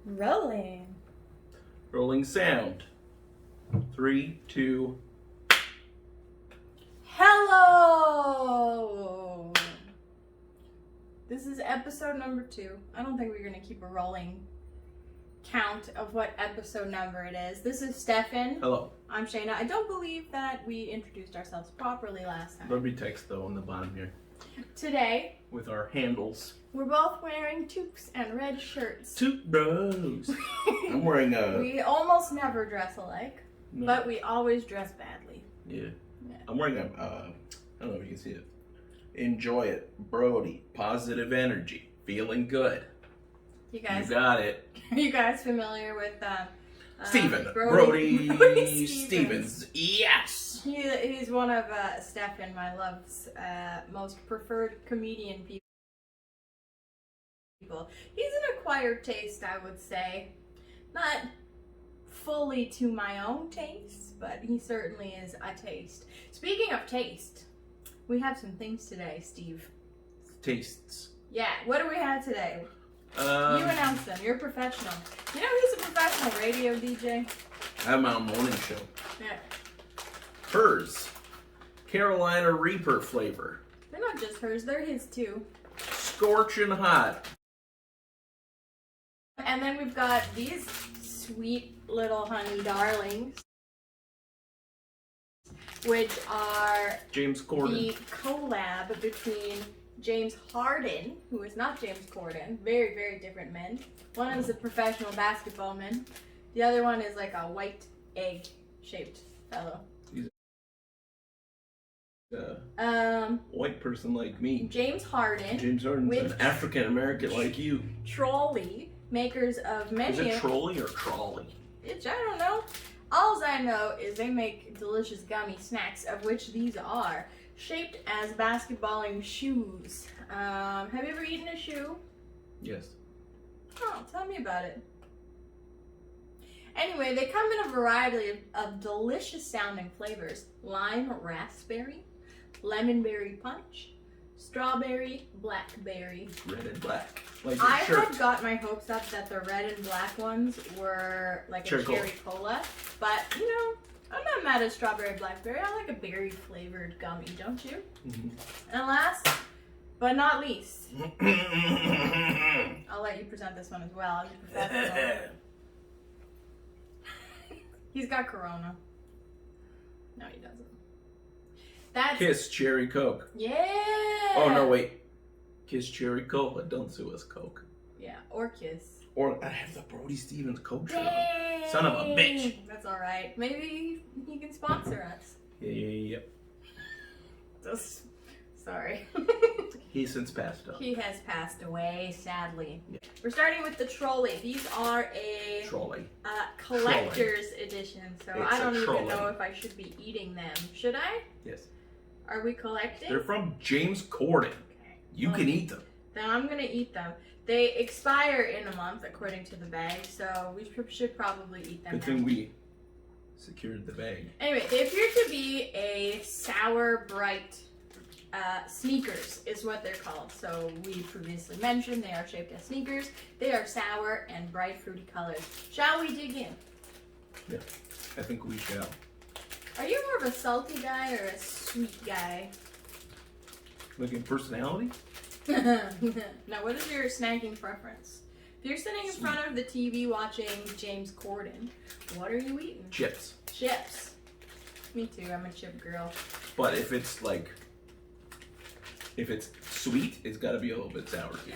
Rolling. Rolling sound. 3, 2. Hello! This is episode number 2. I don't think we're going to keep a rolling count of what episode number it is. This is Stefan. Hello. I'm Shayna. I don't believe that we introduced ourselves properly last time. There'll be text though on the bottom here. Today, with our handles. We're both wearing toques and red shirts. Toque bros. I'm wearing a... We almost never dress alike, but we always dress badly. Yeah. I'm wearing a, I don't know if you can see it. Enjoy it. Brody. Positive energy. Feeling good. You guys... You got it. Are you guys familiar with... Steven. Brody Stevens. Yes! He's one of Stefan, my love's most preferred comedian people. He's an acquired taste, I would say. Not fully to my own taste, but he certainly is a taste. Speaking of taste, we have some things today, Steve. Tastes. Yeah, what do we have today? You announce them. You're a professional. You know he's a professional radio DJ? I have my own morning show. Yeah. Hers. Carolina Reaper flavor. They're not just hers, they're his too. Scorching hot. And then we've got these sweet little honey darlings, which are James Corden. the collab between James Harden, who is not James Corden, very, very different men. One is a professional basketball man. The other one is like a white egg-shaped fellow. White person like me. James Harden. James Harden's an African American like you. Trolli, makers of many... Is it Trolli or Trolley? I don't know. All I know is they make delicious gummy snacks, of which these are shaped as basketballing shoes. Have you ever eaten a shoe? Yes. Oh, tell me about it. Anyway, they come in a variety of delicious sounding flavors. Lime raspberry, lemon berry punch, strawberry blackberry. Red and black. Like I shirt. had got my hopes up that the red and black ones were like a Cherry Kola, but you know, I'm not mad at strawberry blackberry. I like a berry flavored gummy, don't you? Mm-hmm. And last but not least, I'll let you present this one as well. As a professional. He's got corona. No, he doesn't. That's Kiss Cherry Coke. Yeah. Oh no, wait. Kiss Cherry Cola. Don't sue us, Coke. Yeah, or Kiss. Or I have the Brody Stevens Coke shirt on. Son of a bitch. That's all right. Maybe he can sponsor us. Yeah. Just, sorry. He's since passed on. He has passed away, sadly. Yeah. We're starting with the Trolli. These are a Trolli. collector's edition, so It's I don't even Trolli. know if I should be eating them. Should I? Yes. Are we collecting? They're from James Corden. Okay. You can eat them. Then I'm gonna eat them. They expire in a month, according to the bag, so we should probably eat them. Good thing we secured the bag. Anyway, they appear to be a sour, bright sneakers, is what they're called. So we previously mentioned they are shaped as sneakers. They are sour and bright, fruity colors. Shall we dig in? Yeah, I think we shall. Are you more of a salty guy or a sweet guy? Looking personality? Now, what is your snacking preference? If you're sitting in front of the TV watching James Corden, what are you eating? Chips. Chips. Me too, I'm a chip girl. But if it's sweet, it's got to be a little bit sour too.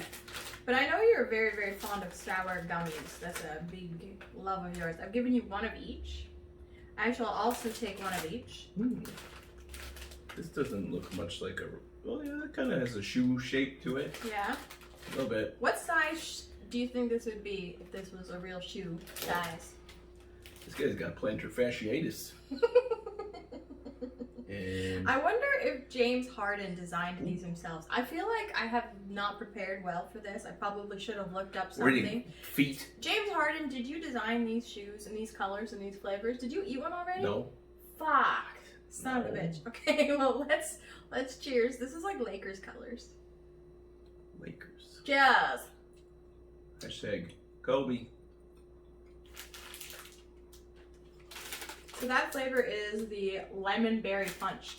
But I know you're very, very fond of sour gummies. That's a big love of yours. I've given you one of each. I shall also take one of each. This doesn't look much like a... Well, yeah, it kind of has a shoe shape to it. Yeah? A little bit. What size do you think this would be if this was a real shoe size? This guy's got plantar fasciitis. And I wonder if James Harden designed these himself. I feel like I have not prepared well for this. I probably should have looked up something. Feet. James Harden, did you design these shoes and these colors and these flavors? Did you eat one already? No. Fuck. Son of a bitch. Okay, well, let's cheers. This is like Lakers colors. Lakers. Cheers. Hashtag Kobe. So that flavor is the lemon berry punch.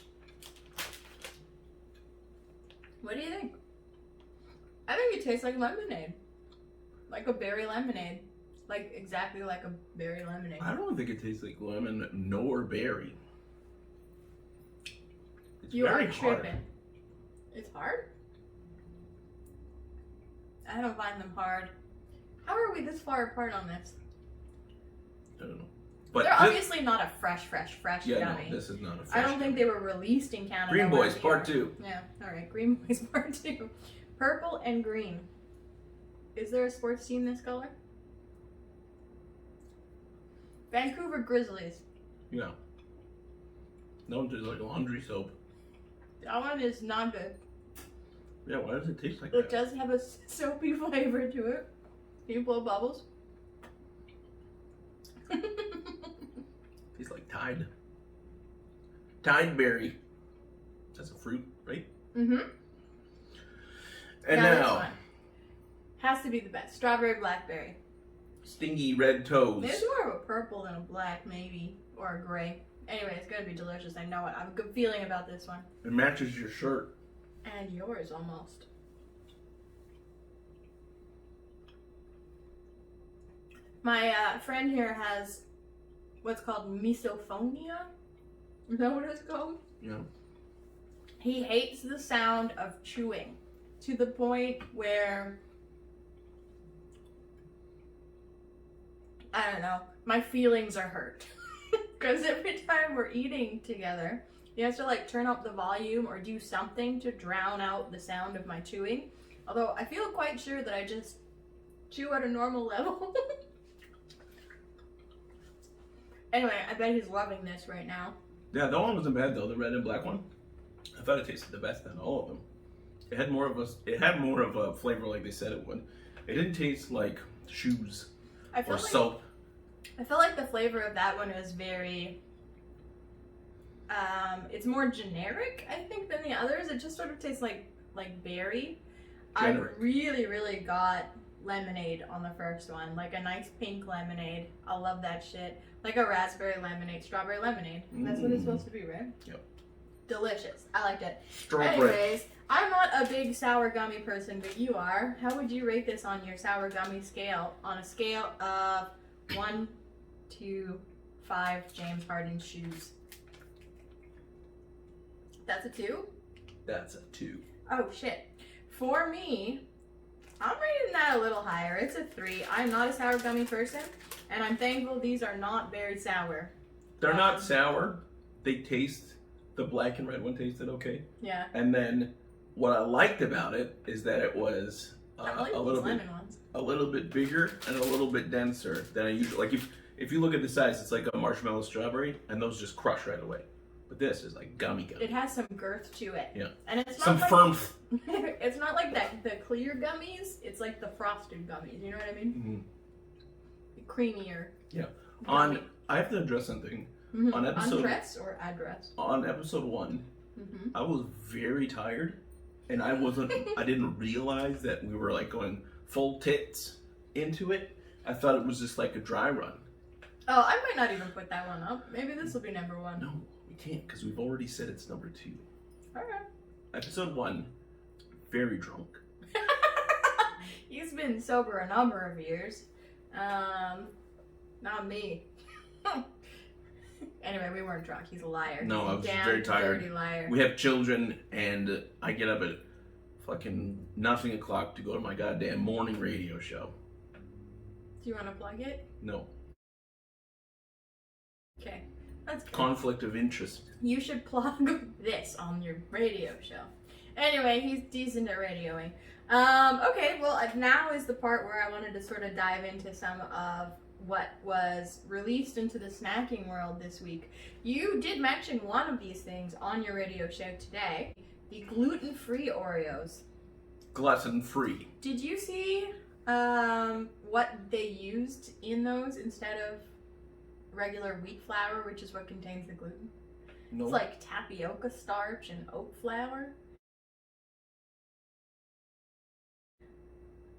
What do you think? I think it tastes like lemonade. Like a berry lemonade. Like exactly like a berry lemonade. I don't think it tastes like lemon nor berry. It's You very are hard. tripping. It's hard? I don't find them hard. How are we this far apart on this? I don't know. But they're obviously not a fresh yeah, gummy. no, this is not a fresh I don't think gummy. they were released in Canada. Green or Boys here. Part 2. Yeah, alright. Green Boys Part 2. Purple and green. Is there a sports team this color? Vancouver Grizzlies. Yeah. No, there's like laundry soap. That one is not good. Yeah, why does it taste like It that? does have a soapy flavor to it. Can you blow bubbles? Tastes like Tide. Tide berry. That's a fruit, right? Mm-hmm. And This now, one has to be the best. Strawberry blackberry. stingy red toes. It's more of a purple than a black, maybe. Or a gray. Anyway, it's gonna be delicious. I know it. I have a good feeling about this one. It matches your shirt. And yours almost. My friend here has what's called misophonia. Is that what it's called? Yeah. He hates the sound of chewing to the point where, I don't know, my feelings are hurt. Because every time we're eating together, he has to like turn up the volume or do something to drown out the sound of my chewing. Although I feel quite sure that I just chew at a normal level. Anyway, I bet he's loving this right now. Yeah, that one wasn't bad though. The red and black one. I thought it tasted the best than all of them. It had more of a flavor like they said it would. It didn't taste like shoes or soap. I feel like the flavor of that one is very, it's more generic, I think, than the others. It just sort of tastes like berry. Generic. I really got lemonade on the first one, like a nice pink lemonade. I love that shit. Like a raspberry lemonade, strawberry lemonade. That's what it's supposed to be, right? Yep. Delicious. I liked it. Strawberry. Anyways, I'm not a big sour gummy person, but you are. How would you rate this on your sour gummy scale? On a scale of 1 to 5 James Harden shoes. That's a 2? That's a 2. Oh shit. For me, I'm rating that a little higher. It's a 3. I'm not a sour gummy person, and I'm thankful these are not very sour. They're not sour. They taste, the black and red one tasted okay. Yeah. And then what I liked about it is that it was I like a these little lemon ones. a little bit bigger and a little bit denser than I usually like. If you look at the size, it's like a marshmallow strawberry, and those just crush right away. But this is like gummy. It has some girth to it. Yeah. And it's not Some like, firm. it's not like that the clear gummies. It's like the frosted gummies. You know what I mean? Mhm. Creamier. Yeah. Gummy. I have to address something. Mhm. On episode Undress or address? on episode 1, Mm-hmm. I was very tired, and I didn't realize that we were like going full tits into it. I thought it was just like a dry run. Oh, I might not even put that one up. Maybe this will be number 1. No, we can't because we've already said it's number 2. Alright. Episode 1, very drunk. He's been sober a number of years. Not me. Anyway, we weren't drunk. He's a liar. No, He's I a was damn very tired. dirty liar. We have children, and I get up at fucking nothing o'clock to go to my goddamn morning radio show. Do you want to plug it? No. Okay. That's good. Conflict of interest. You should plug this on your radio show. Anyway, he's decent at radioing. Okay, well, now is the part where I wanted to sort of dive into some of what was released into the snacking world this week. You did mention one of these things on your radio show today, the gluten-free Oreos. Gluten-free. Did you see what they used in those instead of regular wheat flour, which is what contains the gluten? No. It's like tapioca starch and oat flour.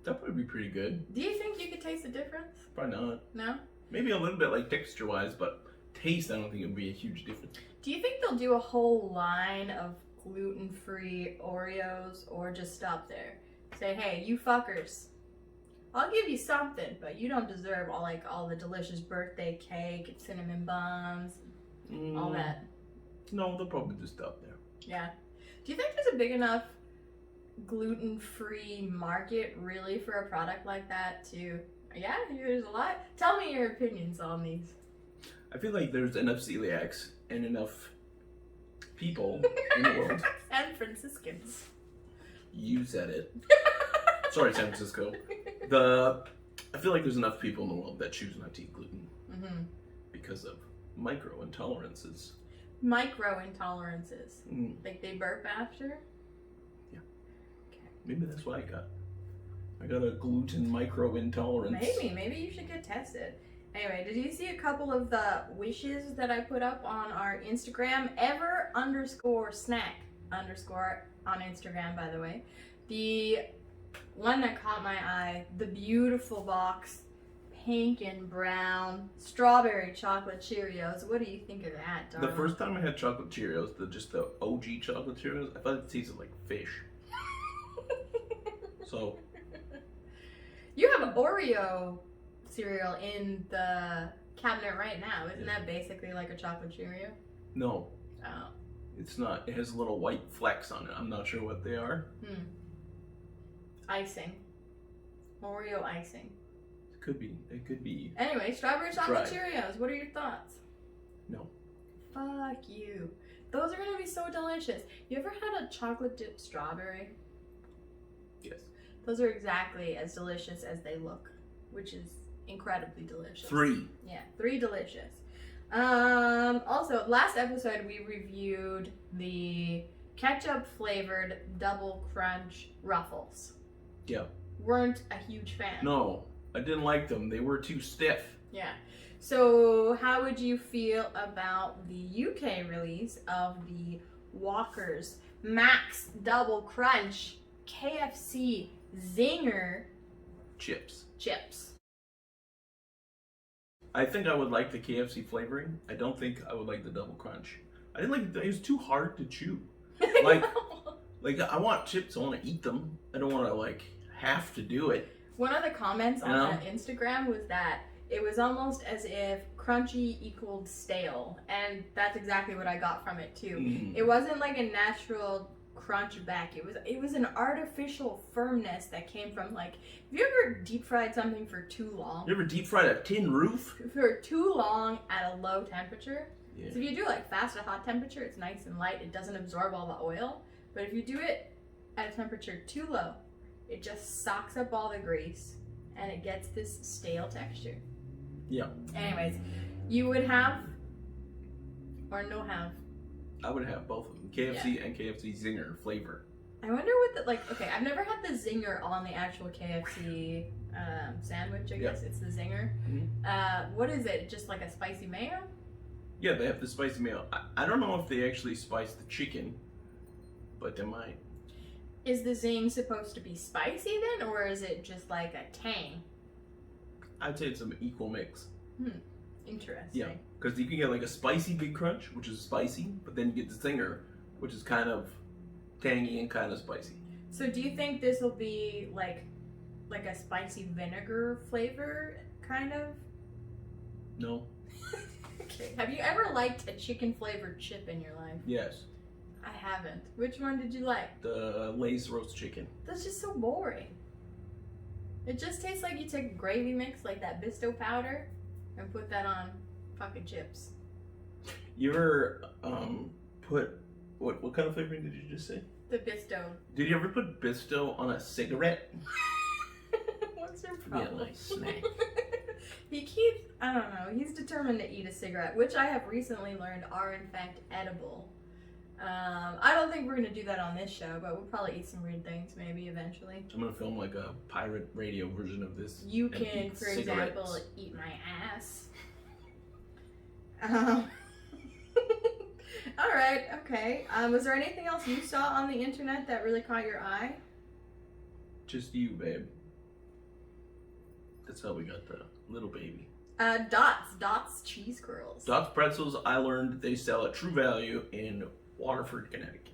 That'd probably be pretty good. Do you think you could taste the difference? Probably not. No? Maybe a little bit like texture-wise, but taste, I don't think it would be a huge difference. Do you think they'll do a whole line of gluten-free Oreos or just stop there? Say, hey, you fuckers, I'll give you something, but you don't deserve all the delicious birthday cake and cinnamon buns, all that. No, they'll probably just stop there. Yeah. Do you think there's a big enough gluten-free market really for a product like that to... Yeah, there's a lot. Tell me your opinions on these. I feel like there's enough celiacs and enough people in the world. San Franciscans. You said it. Sorry, San Francisco. I feel like there's enough people in the world that choose not to eat gluten because of micro intolerances. Micro intolerances. Like they burp after? Yeah. Okay. Maybe that's what I got. I got a gluten micro intolerance. Maybe you should get tested. Anyway, did you see a couple of the wishes that I put up on our Instagram? Ever_snack_ on Instagram, by the way. The one that caught my eye, the beautiful box, pink and brown, strawberry chocolate Cheerios. What do you think of that, darling? The first time I had chocolate Cheerios, just the OG chocolate Cheerios, I thought it tasted like fish. So... You have an Oreo cereal in the cabinet right now. Isn't that basically like a chocolate Cheerio? No. Oh. It's not. It has little white flecks on it. I'm not sure what they are. Icing. Oreo icing. It could be. It could be. Anyway, strawberry chocolate Cheerios. What are your thoughts? No. Fuck you. Those are gonna be so delicious. You ever had a chocolate dipped strawberry? Yes. Those are exactly as delicious as they look, which is incredibly delicious. 3. Yeah, 3 delicious. Also, last episode we reviewed the ketchup flavored double crunch Ruffles. Yeah. Weren't a huge fan. No, I didn't like them. They were too stiff. Yeah. So how would you feel about the UK release of the Walker's Max Double Crunch KFC Zinger chips? I think I would like the KFC flavoring. I don't think I would like the double crunch. I didn't like it was too hard to chew. Like I want chips, I want to eat them. I don't want to have to do it. One of the comments on that Instagram was that it was almost as if crunchy equaled stale, and that's exactly what I got from it too. It wasn't like a natural crunch back. It was an artificial firmness that came from have you ever deep fried something for too long? You ever deep fried a tin roof? For too long at a low temperature. Yeah. So if you do fast at hot temperature, it's nice and light. It doesn't absorb all the oil. But if you do it at a temperature too low, it just soaks up all the grease and it gets this stale texture. Yeah. Anyways, you would have or no have? I would have both of them. KFC and KFC Zinger flavor. I wonder what okay, I've never had the Zinger on the actual KFC sandwich, I guess. It's the Zinger. What is it? Just like a spicy mayo? Yeah, they have the spicy mayo. I don't know if they actually spice the chicken, but they might. Is the Zing supposed to be spicy then, or is it just like a tang? I'd say it's an equal mix. Interesting. Yeah, because you can get a spicy Big Crunch, which is spicy, but then you get the Zinger, which is kind of tangy and kind of spicy. So do you think this will be like a spicy vinegar flavor, kind of? No. Okay. Have you ever liked a chicken flavored chip in your life? Yes. I haven't. Which one did you like? The Lay's roast chicken. That's just so boring. It just tastes like you took a gravy mix, like that Bisto powder, and put that on fucking chips. You ever put what kind of flavoring did you just say? The Bisto. Did you ever put Bisto on a cigarette? What's your problem? Yeah, nice snack. He keeps, I don't know, he's determined to eat a cigarette, which I have recently learned are in fact edible. I don't think we're going to do that on this show, but we'll probably eat some weird things maybe eventually. I'm going to film a pirate radio version of this. You can, for example, eat my ass. Alright, okay. Was there anything else you saw on the internet that really caught your eye? Just you, babe. That's how we got the little baby. Dots cheese curls. Dots pretzels, I learned they sell at True Value in Waterford, Connecticut.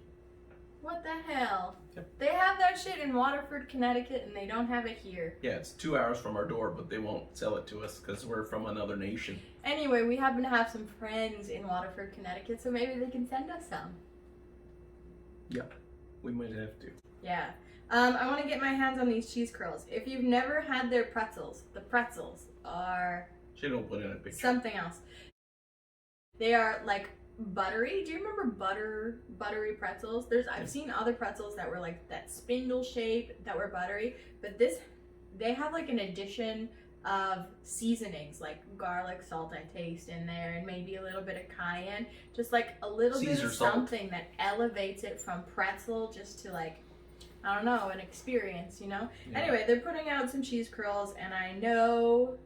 What the hell? Yep. They have that shit in Waterford, Connecticut, and they don't have it here. Yeah, it's 2 hours from our door, but they won't sell it to us because we're from another nation. Anyway, we happen to have some friends in Waterford, Connecticut, so maybe they can send us some. Yeah, we might have to. Yeah. I want to get my hands on these cheese curls. If you've never had their pretzels, the pretzels are She don't put in a picture. something else. They are like buttery. Do you remember buttery pretzels? I've seen other pretzels that were like that spindle shape that were buttery, but they have like an addition of seasonings like garlic salt I taste in there, and maybe a little bit of cayenne, just like a little bit Caesar of salt. something that elevates it from pretzel just to like, I don't know, an experience, you know? Yeah. Anyway, they're putting out some cheese curls, and I know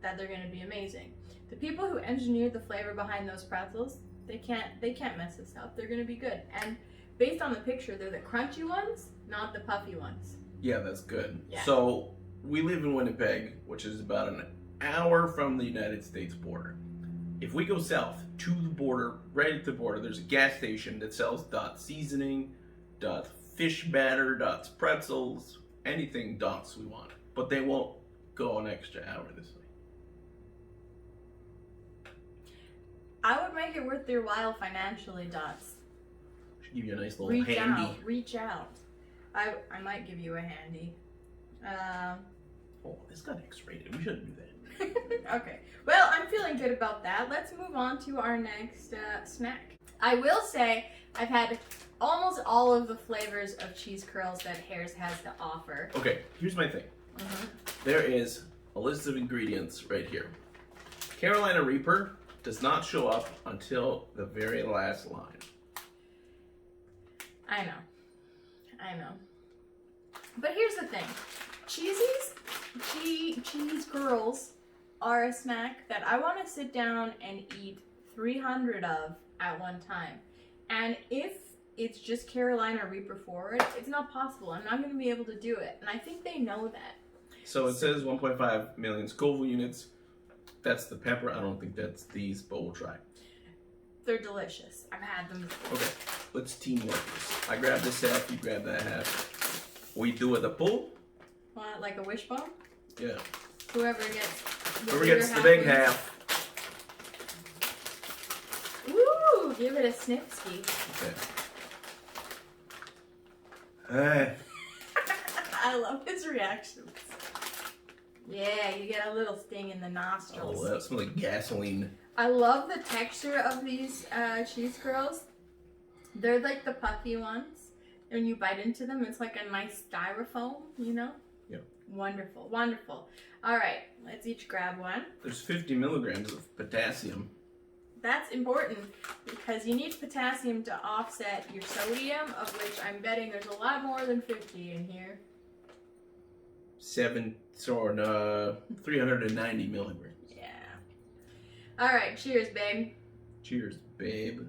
that they're gonna be amazing. The people who engineered the flavor behind those pretzels, they can't mess this up. They're gonna be good. And based on the picture, they're the crunchy ones, not the puffy ones. Yeah, that's good. Yeah. So we live in Winnipeg, which is about an hour from the United States border. If we go south to the border, right at the border, there's a gas station that sells Dot seasoning, Dot fish batter, Dot's pretzels, anything Dots we want. But they won't go an extra hour this way. I would make it worth their while financially, Dots. Should give you a nice little handy. Reach out. I might give you a handy. Oh, this got X-rated. We shouldn't do that. Okay. Well, I'm feeling good about that. Let's move on to our next snack. I will say I've had almost all of the flavors of cheese curls that Herr's has to offer. Okay, here's my thing. There is a list of ingredients right here. Carolina Reaper does not show up until the very last line. I know. But here's the thing. Cheese curls are a snack that I want to sit down and eat 300 of at one time. And if it's just Carolina Reaper forward, it's not possible. I'm not going to be able to do it. And I think they know that. So it says 1.5 million Scoville units. That's the pepper. I don't think that's these, but we'll try. They're delicious. I've had them before. Okay, let's teamwork this. I grab this half, you grab that half. We do it a pull. Want like a wishbone? Yeah. Whoever gets Whoever gets the big wins. half. Woo! Give it a snipsky. Okay. I love his reactions. Yeah, you get a little sting in the nostrils. Oh, that smells like gasoline. I love the texture of these cheese curls. They're like the puffy ones. When you bite into them, it's like a nice styrofoam, you know? Yeah. Wonderful, wonderful. All right, let's each grab one. There's 50 milligrams of potassium. That's important because you need potassium to offset your sodium, of which I'm betting there's a lot more than 50 in here. 390 milligrams. Yeah. All right, cheers, babe. Cheers, babe.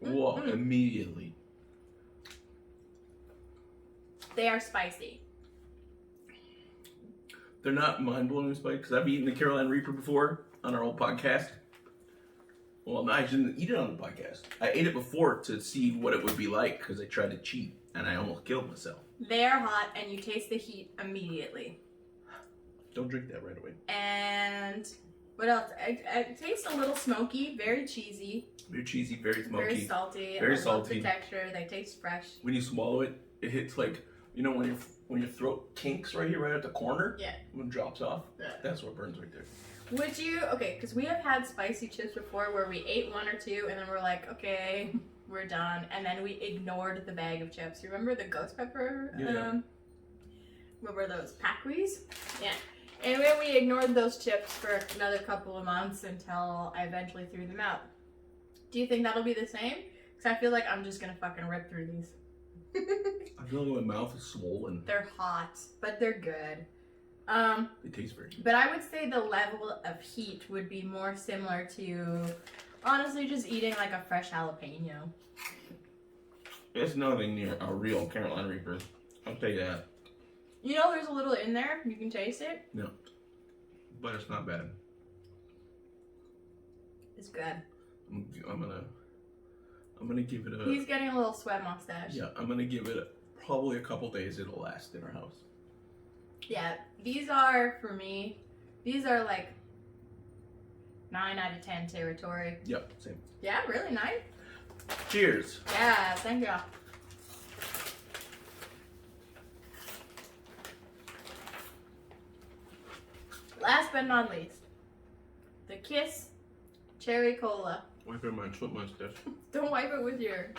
Whoa, immediately. They are spicy. They're not mind-blowing spicy because I've eaten the Carolina Reaper before on our old podcast. Well, I didn't eat it on the podcast. I ate it before to see what it would be like because I tried to cheat and I almost killed myself. They are hot and you taste the heat immediately. Don't drink that right away. And what else? It tastes a little smoky, very cheesy. Very cheesy, very smoky. Very salty. Very I love salty. the texture. They taste fresh. When you swallow it, it hits like, you know when your throat kinks right here, right at the corner? Yeah. When it drops off? Yeah. That's what burns right there. Would you, okay, because we have had spicy chips before where we ate one or two and then we're like, okay, we're done. And then we ignored the bag of chips. You remember the ghost pepper? Yeah. What were those? Packwhees? Yeah. And then we ignored those chips for another couple of months until I eventually threw them out. Do you think that'll be the same? Because I feel like I'm just going to fucking rip through these. I feel like my mouth is swollen. They're hot, but they're good. They taste very good. But I would say the level of heat would be more similar to honestly just eating like a fresh jalapeno. It's nothing near a real Carolina Reaper. I'll tell you that. You know, there's a little in there. You can taste it. No, but it's not bad. It's good. I'm gonna give it a. He's getting a little sweat mustache. Yeah, I'm gonna give it probably a couple days. It'll last in our house. Yeah, these are for me. These are like 9 out of 10 territory. Yep, same. Yeah, really nice. Cheers. Yeah, thank you. Last but not least, the Kiss Cherry Kola. Wipe my foot mustache. Don't wipe it with your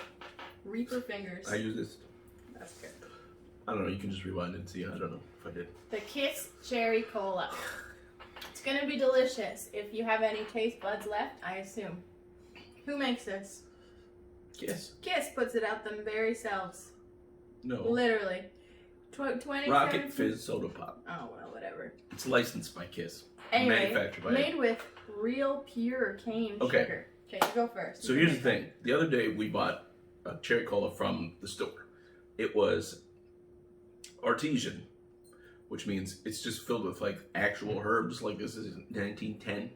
Reaper fingers. I use this. That's good. I don't know. You can just rewind and see. I don't know if I did. The Kiss Cherry Kola. It's gonna be delicious if you have any taste buds left, I assume. Who makes this? Kiss. Kiss puts it out them very selves. No. Literally. 20 Rocket Fizz Soda Pop. Oh, well, whatever. It's licensed by Kiss. Anyway, Manufactured by made with real pure cane sugar. Okay, you go first. So here's the thing. The other day we bought a Cherry Kola from the store. It was artesian, which means it's just filled with like actual herbs. Like this is 1910.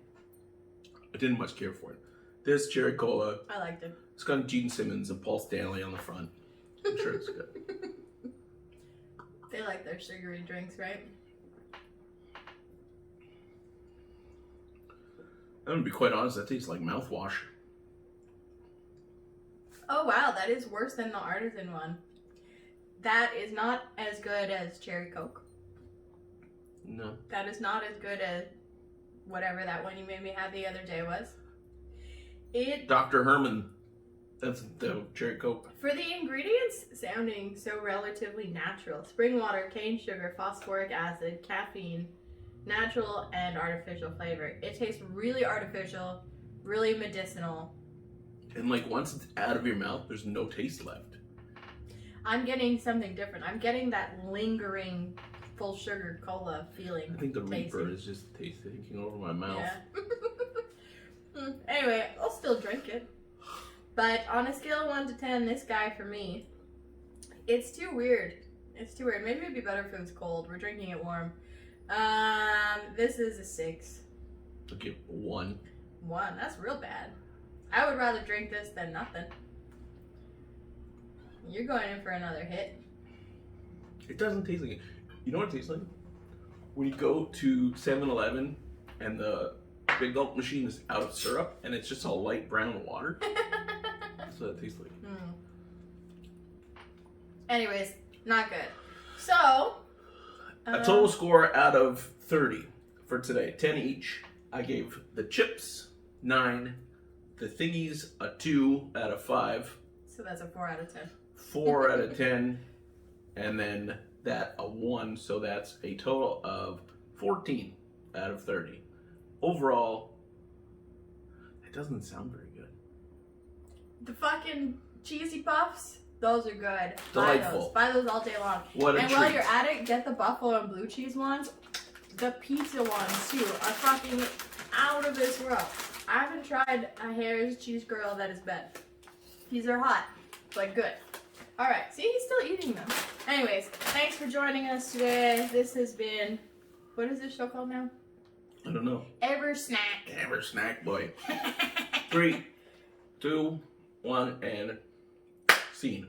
I didn't much care for it. This Cherry Kola. I liked it. It's got Gene Simmons and Paul Stanley on the front. I'm sure it's good. They like their sugary drinks, right? I'm gonna be quite honest, that tastes like mouthwash. Oh wow, that is worse than the artisan one. That is not as good as Cherry Coke. No. That is not as good as whatever that one you made me have the other day was. Dr. Herman. That's the Cherry Coke. For the ingredients sounding so relatively natural: spring water, cane sugar, phosphoric acid, caffeine, natural and artificial flavor. It tastes really artificial, really medicinal. And like once it's out of your mouth, there's no taste left. I'm getting something different. I'm getting that lingering full sugar cola feeling. I think the Reaper tasty. is just taking over my mouth. Yeah. Anyway, I'll still drink it. But on a scale of 1 to 10, this guy for me, it's too weird. It's too weird. Maybe it'd be better if it was cold. We're drinking it warm. This is a 6. I'll give 1. 1. That's real bad. I would rather drink this than nothing. You're going in for another hit. It doesn't taste like it. You know what it tastes like? When you go to 7-Eleven and the Big Gulp machine is out of syrup and it's just a light brown water. That's what it tastes like. Anyways, not good. So, a total score out of 30 for today. 10 each. I gave the chips 9. The thingies a 2 out of 5. So that's a 4 out of 10. 4 out of 10. And then that a 1. So that's a total of 14 out of 30. Overall, it doesn't sound very good. The fucking cheesy puffs, those are good. Delightful. Buy those all day long. What a and treat. while you're at it, get the buffalo and blue cheese ones. The pizza ones too are fucking out of this world. I haven't tried a Harris cheese grill that is bad. These are hot, but good. Alright, see, he's still eating them. Anyways, thanks for joining us today. This has been, what is this show called now? I don't know. Ever Snack. Ever Snack Boy. 3, 2, 1, and scene.